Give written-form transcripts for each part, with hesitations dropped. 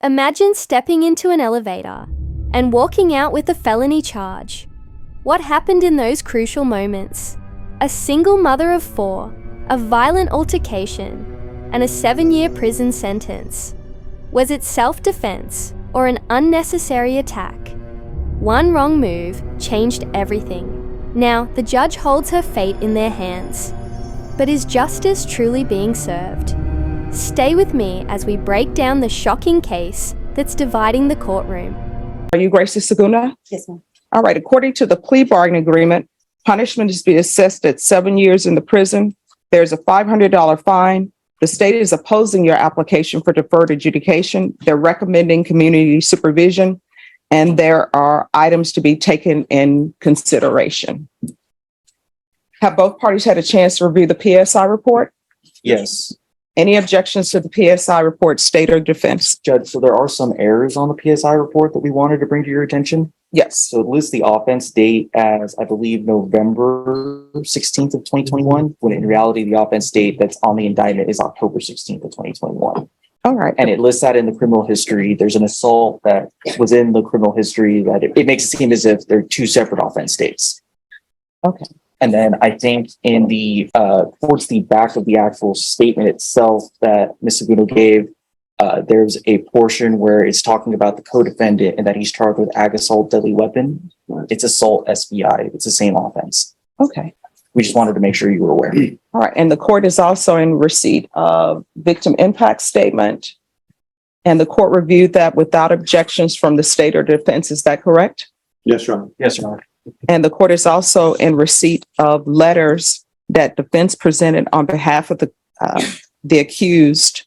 Imagine stepping into an elevator and walking out with a felony charge. What happened in those crucial moments? A single mother of 4, a violent altercation, and a 7-year prison sentence. Was it self-defense or an unnecessary attack? One wrong move changed everything. Now, the judge holds her fate in their hands. But is justice truly being served? Stay with me as we break down the shocking case that's dividing the courtroom. Are you Gracie Saguna? Yes, ma'am. All right. According to the plea bargaining agreement, punishment is to be assessed at 7 years in the prison. There's a $500 fine. The state is opposing your application for deferred adjudication. They're recommending community supervision, and there are items to be taken in consideration. Have both parties had a chance to review the PSI report? Yes, Any objections to the PSI report, state or defense? Judge, so there are some errors on the PSI report that we wanted to bring to your attention. Yes. So it lists the offense date as, I believe, November 16th of 2021, when in reality, the offense date that's on the indictment is October 16th of 2021. All right. And it lists that in the criminal history. There's an assault that was in the criminal history that it makes it seem as if they're two separate offense dates. Okay. And then I think in the, towards the back of the actual statement itself that Ms. Muno gave, there's a portion where it's talking about the co-defendant and that he's charged with ag assault deadly weapon. It's assault SBI. It's the same offense. Okay. We just wanted to make sure you were aware. All right. And the court is also in receipt of victim impact statement. And the court reviewed that without objections from the state or defense. Is that correct? Yes, Your Honor. Yes, Your Honor. And the court is also in receipt of letters that defense presented on behalf of the accused.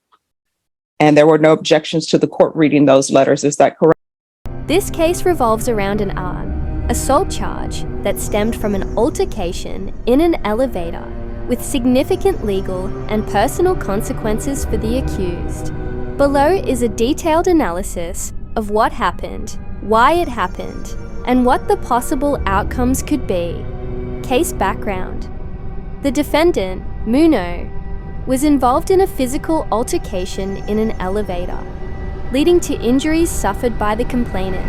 And there were no objections to the court reading those letters. Is that correct? This case revolves around an assault charge that stemmed from an altercation in an elevator with significant legal and personal consequences for the accused. Below is a detailed analysis of what happened, why it happened, and what the possible outcomes could be. Case background. The defendant, Muno, was involved in a physical altercation in an elevator, leading to injuries suffered by the complainant,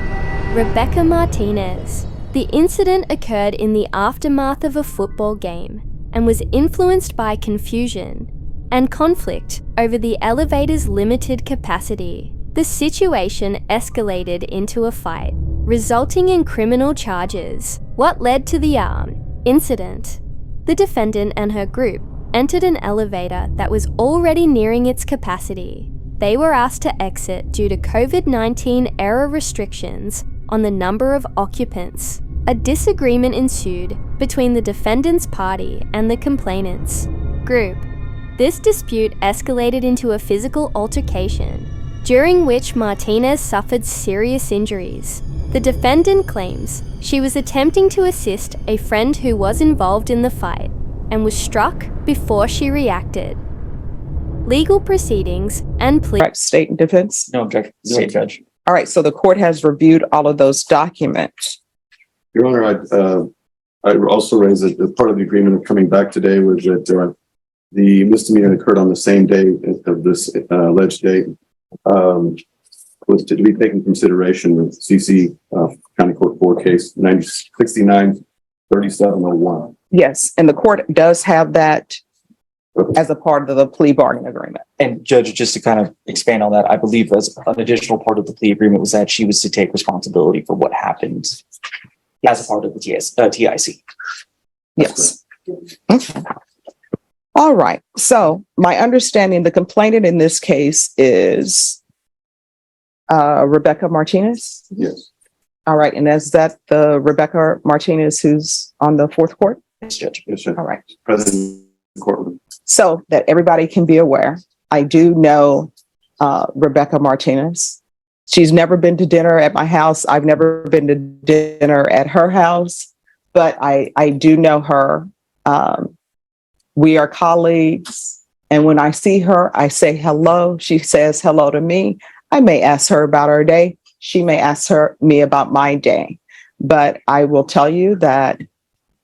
Rebecca Martinez. The incident occurred in the aftermath of a football game and was influenced by confusion and conflict over the elevator's limited capacity. The situation escalated into a fight, resulting in criminal charges. What led to the incident? The defendant and her group entered an elevator that was already nearing its capacity. They were asked to exit due to COVID-19 era restrictions on the number of occupants. A disagreement ensued between the defendant's party and the complainant's group. This dispute escalated into a physical altercation, during which Martinez suffered serious injuries. The defendant claims she was attempting to assist a friend who was involved in the fight and was struck before she reacted. Legal proceedings and plea. Correct, state and defense. No objection, State Judge. All right. So the court has reviewed all of those documents. Your Honor, I also raised that part of the agreement of coming back today was that the misdemeanor occurred on the same day of this alleged date. Was to be taken into consideration with CC County Court 4 case 69-3701. Yes. And the court does have that as a part of the plea bargaining agreement. And Judge, just to kind of expand on that, I believe as an additional part of the plea agreement was that she was to take responsibility for what happened as a part of the TIC. Yes. Okay. All right. So my understanding, the complainant in this case is Rebecca Martinez. Yes. All right. And is that the Rebecca Martinez who's on the fourth court? Yes, Judge. Yes, sir. All right. President of the courtroom. So that everybody can be aware, I do know Rebecca Martinez. She's never been to dinner at my house. I've never been to dinner at her house, but I do know her. We are colleagues. And when I see her, I say hello. She says hello to me. I may ask her about her day. She may ask me about my day. But I will tell you that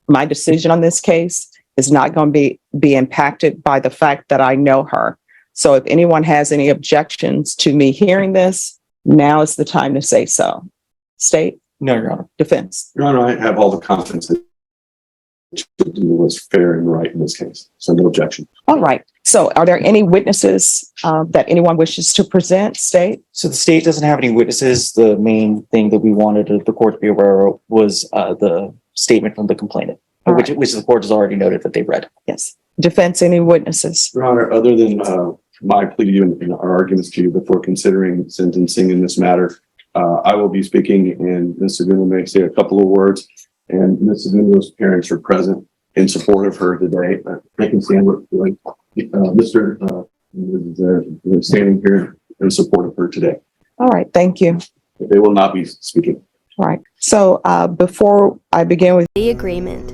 my decision on this case is not going to be impacted by the fact that I know her. So if anyone has any objections to me hearing this, Now is the time to say so. State, No, Your Honor. defense. Your Honor, I have all the confidence that it was fair and right in this case, so no objection. All right. So are there any witnesses that anyone wishes to present? State? So the state doesn't have any witnesses. The main thing that we wanted the court to be aware of was the statement from the complainant, All which right. the court has already noted that they read. Yes. Defense, any witnesses? Your Honor, other than my plea to you and our arguments to you before considering sentencing in this matter, I will be speaking and Mr. Muno may say a couple of words. And Mrs. Muno's parents are present in support of her today. They can stand with Mr. is standing here in support of her today. All right. Thank you. They will not be speaking. All right. So before I begin with The agreement.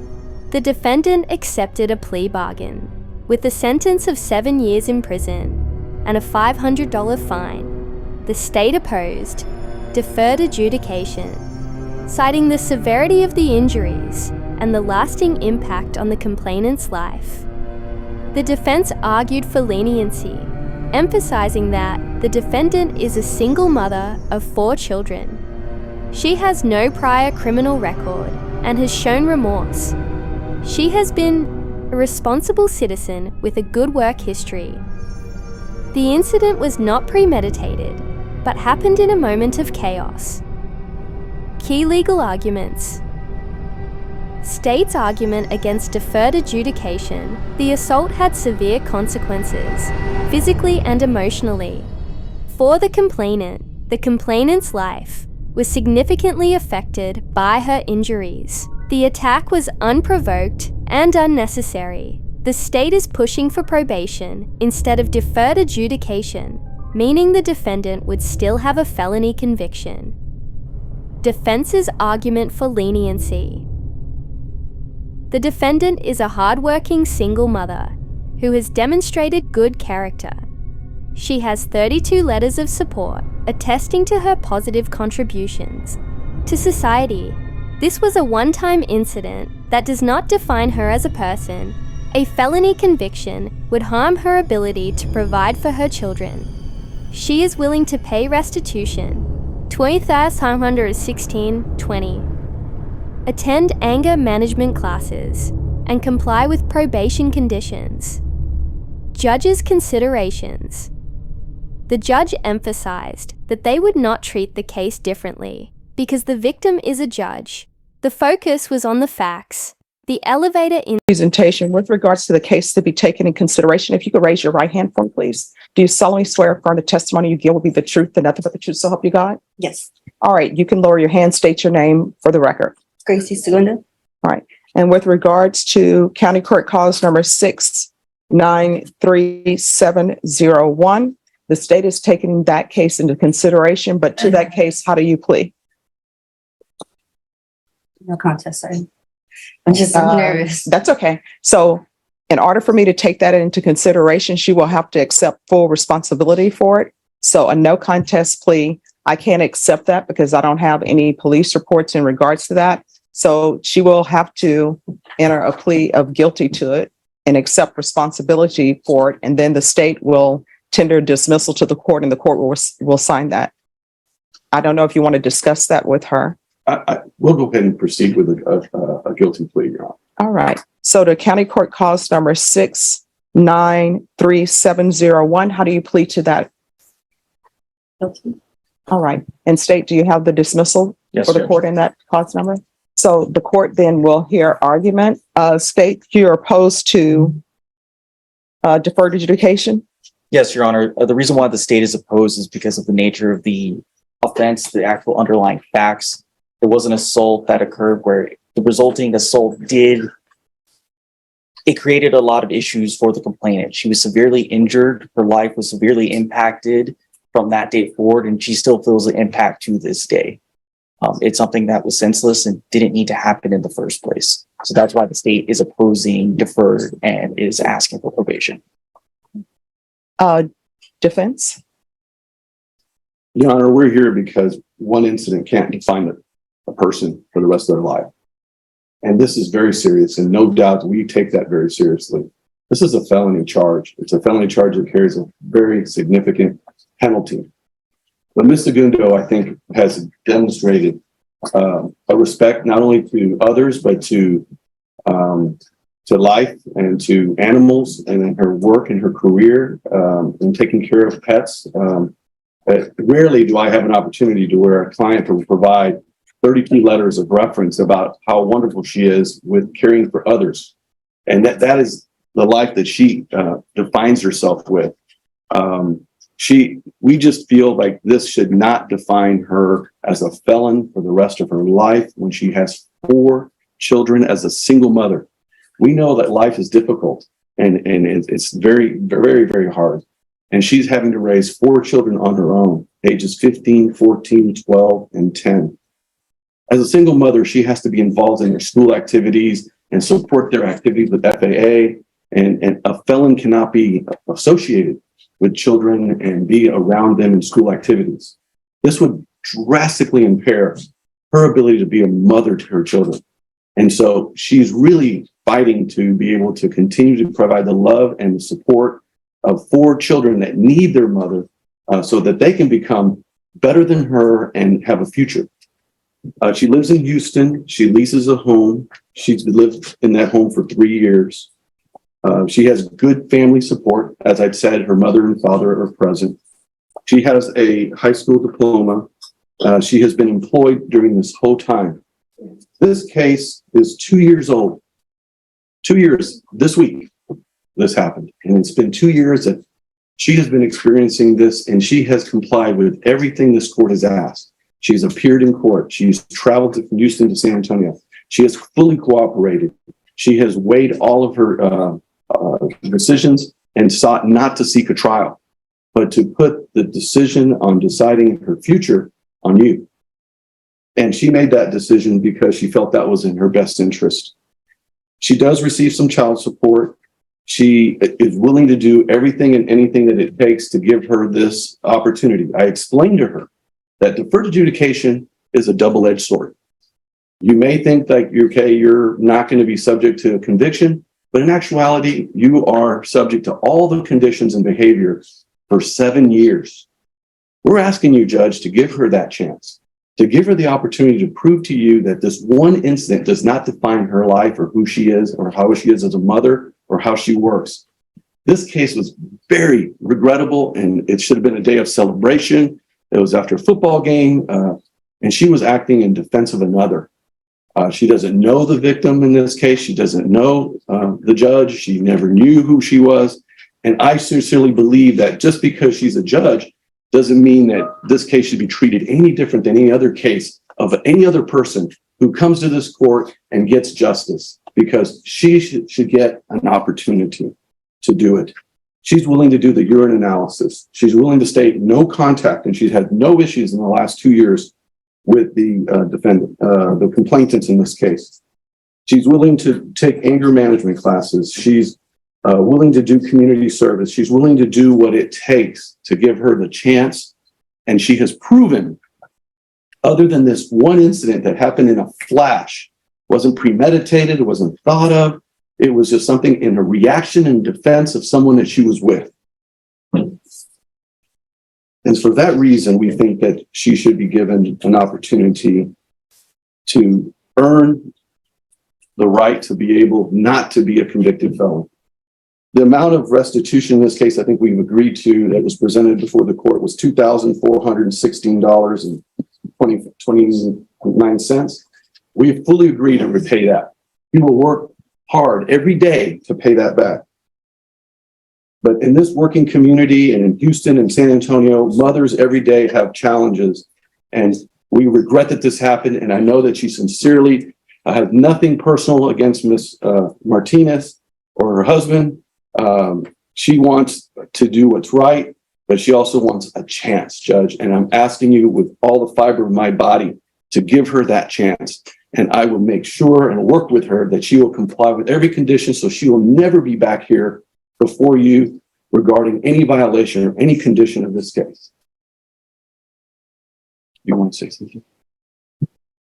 The defendant accepted a plea bargain with a sentence of 7 years in prison and a $500 fine. The state opposed, deferred adjudication, citing the severity of the injuries and the lasting impact on the complainant's life. The defense argued for leniency, emphasizing that the defendant is a single mother of 4 children. She has no prior criminal record and has shown remorse. She has been a responsible citizen with a good work history. The incident was not premeditated, but happened in a moment of chaos. Key legal arguments. State's argument against deferred adjudication. The assault had severe consequences, physically and emotionally. For the complainant's life was significantly affected by her injuries. The attack was unprovoked and unnecessary. The state is pushing for probation instead of deferred adjudication, meaning the defendant would still have a felony conviction. Defense's argument for leniency. The defendant is a hardworking single mother who has demonstrated good character. She has 32 letters of support attesting to her positive contributions to society. This was a one-time incident that does not define her as a person. A felony conviction would harm her ability to provide for her children. She is willing to pay restitution, $20,516.20. Attend anger management classes and comply with probation conditions. Judge's considerations. The judge emphasized that they would not treat the case differently because the victim is a judge. The focus was on the facts. The elevator in presentation with regards to the case to be taken in consideration. If you could raise your right hand for me, please. Do you solemnly swear affirm the testimony you give will be the truth and nothing but the truth, so help you God? Yes. All right. You can lower your hand, state your name for the record. Gracie Segunda. And with regards to County Court Cause number 693-701, the state is taking that case into consideration, but to that case, how do you plead? No contest, sorry. I'm just nervous. That's okay. So in order for me to take that into consideration, she will have to accept full responsibility for it. So a no contest plea, I can't accept that because I don't have any police reports in regards to that. So she will have to enter a plea of guilty to it and accept responsibility for it. And then the state will tender dismissal to the court and the court will sign that. I don't know if you want to discuss that with her. We'll go ahead and proceed with a guilty plea, Your Honor. All right. So to County Court Cause number 693-701, how do you plead to that? Guilty. All right. And state, do you have the dismissal Yes, for the Judge. court in that cause number? So the court then will hear argument. State, you're opposed to deferred adjudication? Yes, Your Honor. The reason why the state is opposed is because of the nature of the offense, the actual underlying facts. There was an assault that occurred where the resulting assault created a lot of issues for the complainant. She was severely injured. Her life was severely impacted from that date forward, and she still feels the impact to this day. It's something that was senseless and didn't need to happen in the first place. So that's why the state is opposing deferred and is asking for probation. Defense? Your Honor, we're here because one incident can't define a person for the rest of their life. And this is very serious, and no doubt we take that very seriously. This is a felony charge. It's a felony charge that carries a very significant penalty. But Ms. Segundo, I think, has demonstrated a respect not only to others, but to life and to animals, and in her work and her career in taking care of pets. Rarely do I have an opportunity to where a client will provide 32 letters of reference about how wonderful she is with caring for others. And that is the life that she defines herself with. We just feel like this should not define her as a felon for the rest of her life when she has 4 children as a single mother. We know that life is difficult and it's very, very, very hard. And she's having to raise 4 children on her own, ages 15, 14, 12, and 10. As a single mother, she has to be involved in their school activities and support their activities with FAA. And a felon cannot be associated with children and be around them in school activities. This would drastically impair her ability to be a mother to her children. And so she's really fighting to be able to continue to provide the love and the support of 4 children that need their mother so that they can become better than her and have a future. She lives in Houston. She leases a home. She's lived in that home for 3 years. She has good family support. As I've said, her mother and father are present. She has a high school diploma. She has been employed during this whole time. This case is 2 years old. 2 years this week, this happened. And it's been 2 years that she has been experiencing this, and she has complied with everything this court has asked. She's appeared in court. She's traveled from Houston to San Antonio. She has fully cooperated. She has weighed all of her decisions and sought not to seek a trial, but to put the decision on deciding her future on you. And she made that decision because she felt that was in her best interest. She does receive some child support. She is willing to do everything and anything that it takes to give her this opportunity. I explained to her that deferred adjudication is a double-edged sword. You may think that you're not going to be subject to a conviction, but in actuality, you are subject to all the conditions and behavior for 7 years. We're asking you, Judge, to give her that chance, to give her the opportunity to prove to you that this one incident does not define her life or who she is or how she is as a mother or how she works. This case was very regrettable, and it should have been a day of celebration. It was after a football game, and she was acting in defense of another. She doesn't know the victim in this case. She doesn't know the judge. She never knew who she was. And I sincerely believe that just because she's a judge doesn't mean that this case should be treated any different than any other case of any other person who comes to this court and gets justice, because she should get an opportunity to do it. She's willing to do the urine analysis. She's willing to state no contact, and she's had no issues in the last 2 years with the defendant, the complainants in this case. She's willing to take anger management classes. She's willing to do community service. She's willing to do what it takes to give her the chance. And she has proven, other than this one incident that happened in a flash, wasn't premeditated, it wasn't thought of, it was just something in a reaction and defense of someone that she was with. And for that reason, we think that she should be given an opportunity to earn the right to be able not to be a convicted felon. The amount of restitution in this case, I think we've agreed to, that was presented before the court, was $2,416.29. We fully agree to repay that. We will work hard every day to pay that back. But in this working community and in Houston and San Antonio, mothers every day have challenges. And we regret that this happened. And I know that she sincerely has nothing personal against Ms. Martinez or her husband. She wants to do what's right, but she also wants a chance, Judge. And I'm asking you with all the fiber of my body to give her that chance. And I will make sure and work with her that she will comply with every condition, so she will never be back here before you regarding any violation or any condition of this case. You want to say something?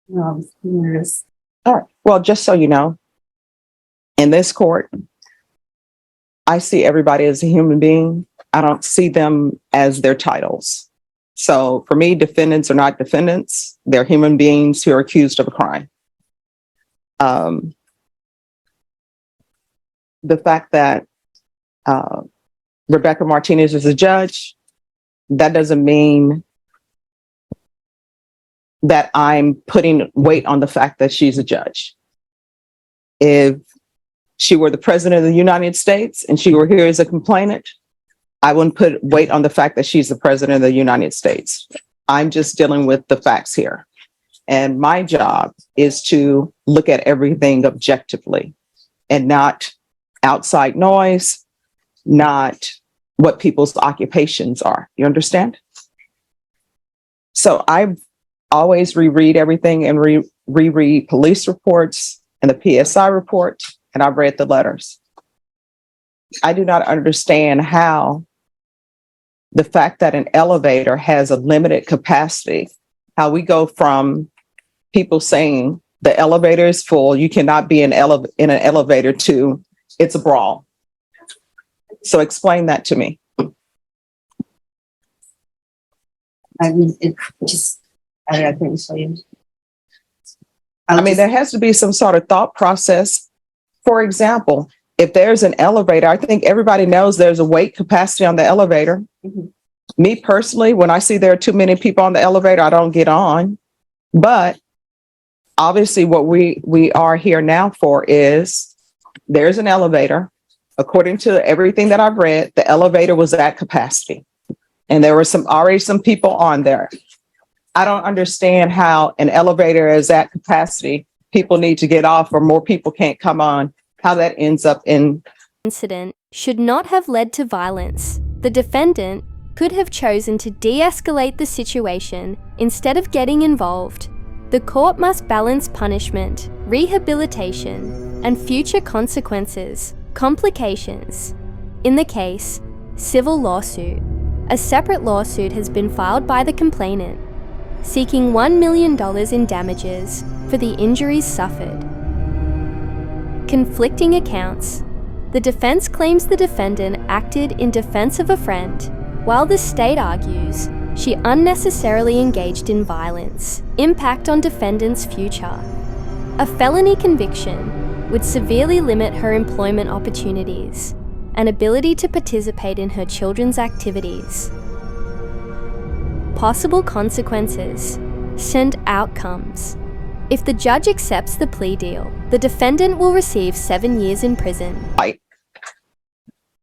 No, nervous. All right. Well, just so you know, in this court, I see everybody as a human being. I don't see them as their titles. So for me, defendants are not defendants. They're human beings who are accused of a crime. The fact that Rebecca Martinez is a judge, that doesn't mean that I'm putting weight on the fact that she's a judge. If she were the president of the United States and she were here as a complainant, I wouldn't put weight on the fact that she's the president of the United States. I'm just dealing with the facts here. And my job is to look at everything objectively and not outside noise, not what people's occupations are. You understand? So I always reread everything and reread police reports and the PSI report, and I've read the letters. I do not understand how the fact that an elevator has a limited capacity, how we go from people saying the elevator is full, you cannot be in an elevator, to it's a brawl. So explain that to me. I mean, it just, I couldn't tell you. I mean, there has to be some sort of thought process. For example, if there's an elevator, I think everybody knows there's a weight capacity on the elevator. Mhm. Me personally, when I see there are too many people on the elevator, I don't get on. But obviously what we are here now for is there's an elevator. According to everything that I've read, the elevator was at capacity. And there were already some people on there. I don't understand how an elevator is at capacity. People need to get off or more people can't come on. How that ends up in Incident should not have led to violence. The defendant could have chosen to de-escalate the situation instead of getting involved. The court must balance punishment, rehabilitation, and future consequences, complications. In the case, civil lawsuit. A separate lawsuit has been filed by the complainant, seeking $1 million in damages for the injuries suffered. Conflicting accounts. The defense claims the defendant acted in defense of a friend, while the state argues she unnecessarily engaged in violence. Impact on defendant's future. A felony conviction would severely limit her employment opportunities and ability to participate in her children's activities. Possible consequences and outcomes. If the judge accepts the plea deal, the defendant will receive 7 years in prison.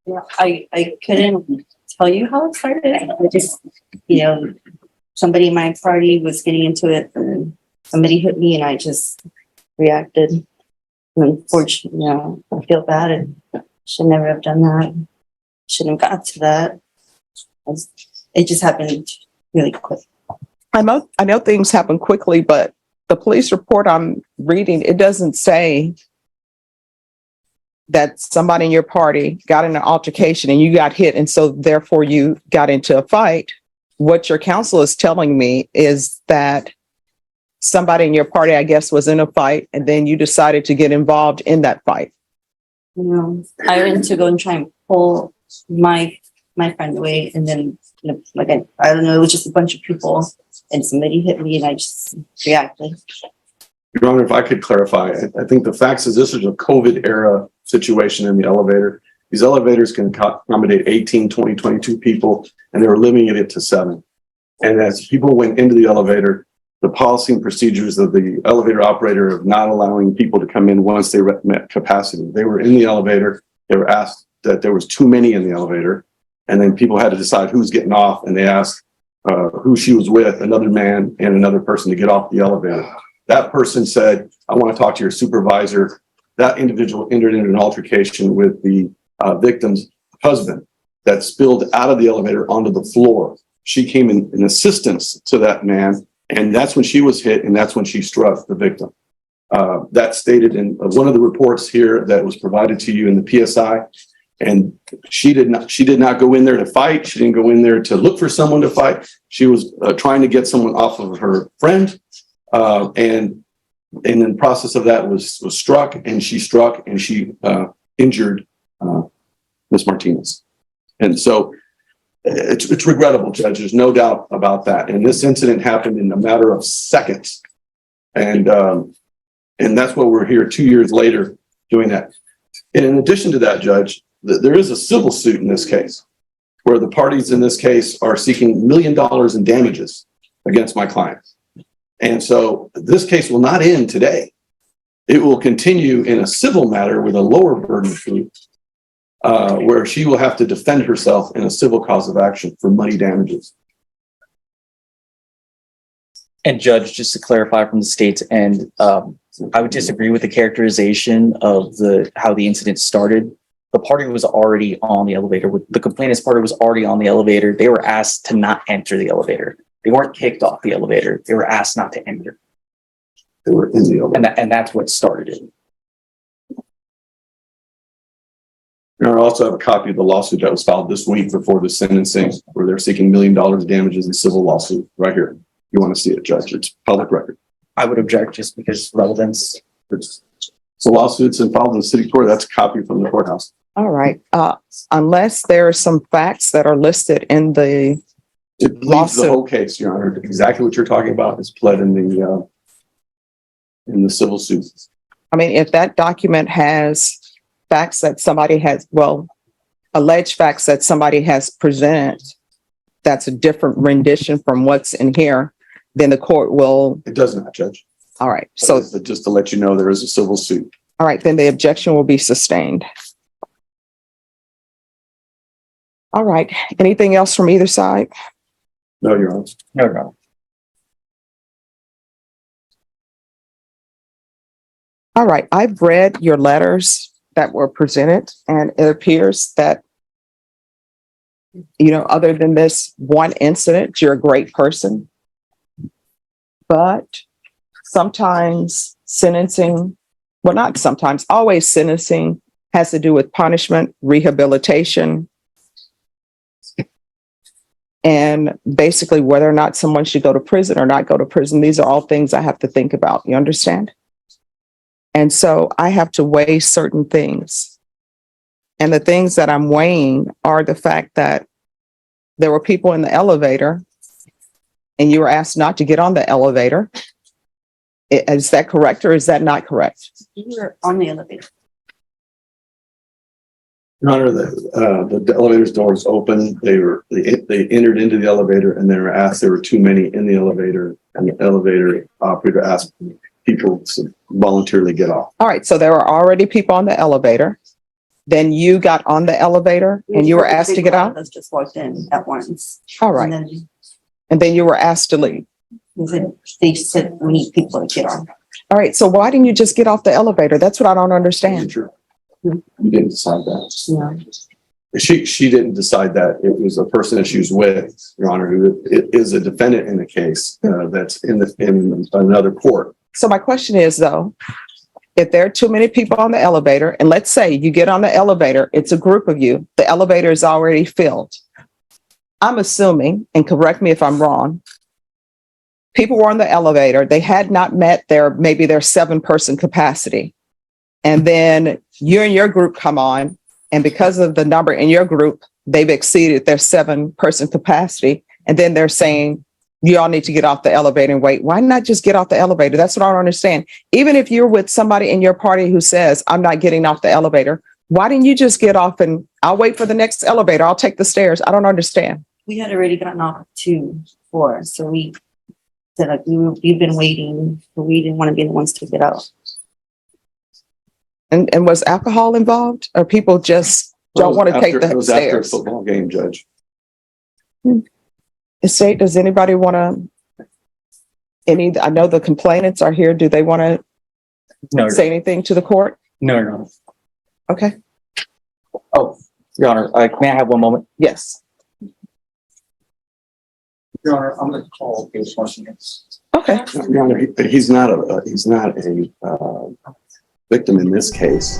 Yeah, I couldn't tell you how it started. I just, somebody in my party was getting into it and somebody hit me and I just reacted. Unfortunately, I feel bad and should never have done that. Shouldn't have got to that. It just happened really quick. I know things happen quickly, but the police report I'm reading, it doesn't say that somebody in your party got in an altercation and you got hit and so therefore you got into a fight. What your counsel is telling me is that somebody in your party, I guess, was in a fight and then you decided to get involved in that fight. I went to go and try and pull my friend away, and then I don't know, it was just a bunch of people, and somebody hit me, and I just reacted. Your Honor, if I could clarify, I think the facts is this is a COVID era situation in the elevator. These elevators can accommodate 18, 20, 22 people, and they were limiting it to 7. And as people went into the elevator, the policy and procedures of the elevator operator of not allowing people to come in once they met capacity. They were in the elevator. They were asked that there was too many in the elevator. And then people had to decide who's getting off. And they asked who she was with, another man and another person, to get off the elevator. That person said, I want to talk to your supervisor. That individual entered into an altercation with the victim's husband that spilled out of the elevator onto the floor. She came in assistance to that man. And that's when she was hit, and that's when she struck the victim. That's stated in one of the reports here that was provided to you in the PSI. And she did not go in there to fight. She didn't go in there to look for someone to fight. She was trying to get someone off of her friend. And in the process of that was struck, and she injured Ms. Martinez. And so it's regrettable, Judge. There's no doubt about that. And this incident happened in a matter of seconds. And that's why we're here 2 years later doing that. And in addition to that, Judge, there is a civil suit in this case where the parties in this case are seeking $1 million in damages against my client. And so this case will not end today. It will continue in a civil matter with a lower burden of proof, where she will have to defend herself in a civil cause of action for money damages. And Judge, just to clarify from the state's end, I would disagree with the characterization of how the incident started. The party was already on the elevator. The complainant's party was already on the elevator. They were asked to not enter the elevator. They weren't kicked off the elevator. They were asked not to enter. They were in the elevator. And that's what started it. And I also have a copy of the lawsuit that was filed this week before the sentencing, where they're seeking $1 million damages in civil lawsuit right here. You want to see it, Judge? It's public record. I would object just because relevance. It's a lawsuit's and filed in the city court. That's a copy from the courthouse. All right. Unless there are some facts that are listed in the It leaves the lawsuit. whole case, Your Honor. Exactly what you're talking about is pled in the civil suit. I mean, if that document has facts that somebody has, alleged facts that somebody has presented, that's a different rendition from what's in here, then the court will, It does not, Judge. all right. So, Just to let you know, there is a civil suit. all right, then the objection will be sustained. All right. Anything else from either side? No, Your Honor. No. All right. I've read your letters that were presented, and it appears that, other than this one incident, you're a great person. But sometimes sentencing, well, not sometimes, always sentencing has to do with punishment, rehabilitation, and basically whether or not someone should go to prison or not go to prison. These are all things I have to think about. You understand? And so I have to weigh certain things. And the things that I'm weighing are the fact that there were people in the elevator and you were asked not to get on the elevator. Is that correct or is that not correct? You were on the elevator. Your Honor, the elevator's doors open. They entered into the elevator and they were asked, there were too many in the elevator, and the elevator operator asked people to voluntarily get off. All right. So there were already people on the elevator. Then you got on the elevator and you were asked to get out. Us just walked in at once. All right. And then you were asked to leave. They said we need people to get on. All right. So why didn't you just get off the elevator? That's what I don't understand. Sure. You didn't decide that. Yeah. She didn't decide that. It was a person that she was with, Your Honor, who is a defendant in the case that's in another court. So my question is, though, if there are too many people on the elevator, and let's say you get on the elevator, it's a group of you, the elevator is already filled. I'm assuming, and correct me if I'm wrong, people were on the elevator, they had not met their 7-person capacity. And then you and your group come on, and because of the number in your group, they've exceeded their 7-person capacity. And then they're saying, you all need to get off the elevator and wait. Why not just get off the elevator? That's what I don't understand. Even if you're with somebody in your party who says, I'm not getting off the elevator, why didn't you just get off and I'll wait for the next elevator? I'll take the stairs. I don't understand. We had already gotten off 2 floors. So we said, like, we've been waiting, but we didn't want to be the ones to get out. And was alcohol involved, or people just don't want to take the It was after a stairs? football game, Judge. Estate, does anybody want to, I know the complainants are here. Do they want to No, say anything to the court? no. Okay. Oh, Your Honor, may I have one moment? Yes. Your Honor, I'm going to call case question. Okay. Your Honor, he's not a victim in this case.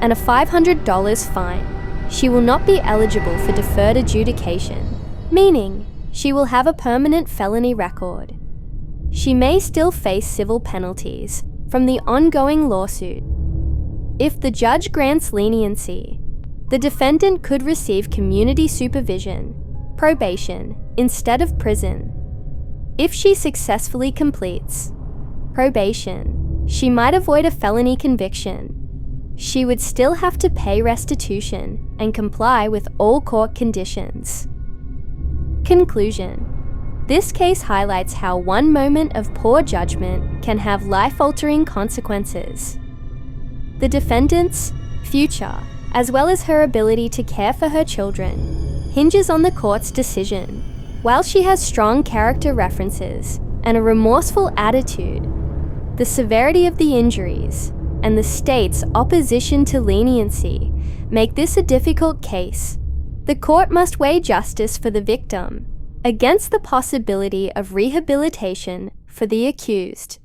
And a $500 fine. She will not be eligible for deferred adjudication, meaning she will have a permanent felony record. She may still face civil penalties from the ongoing lawsuit. If the judge grants leniency, the defendant could receive community supervision probation instead of prison. If she successfully completes probation, she might avoid a felony conviction. She would still have to pay restitution and comply with all court conditions. Conclusion. This case highlights how one moment of poor judgment can have life-altering consequences. The defendant's future, as well as her ability to care for her children, hinges on the court's decision. While she has strong character references and a remorseful attitude, the severity of the injuries and the state's opposition to leniency make this a difficult case. The court must weigh justice for the victim against the possibility of rehabilitation for the accused.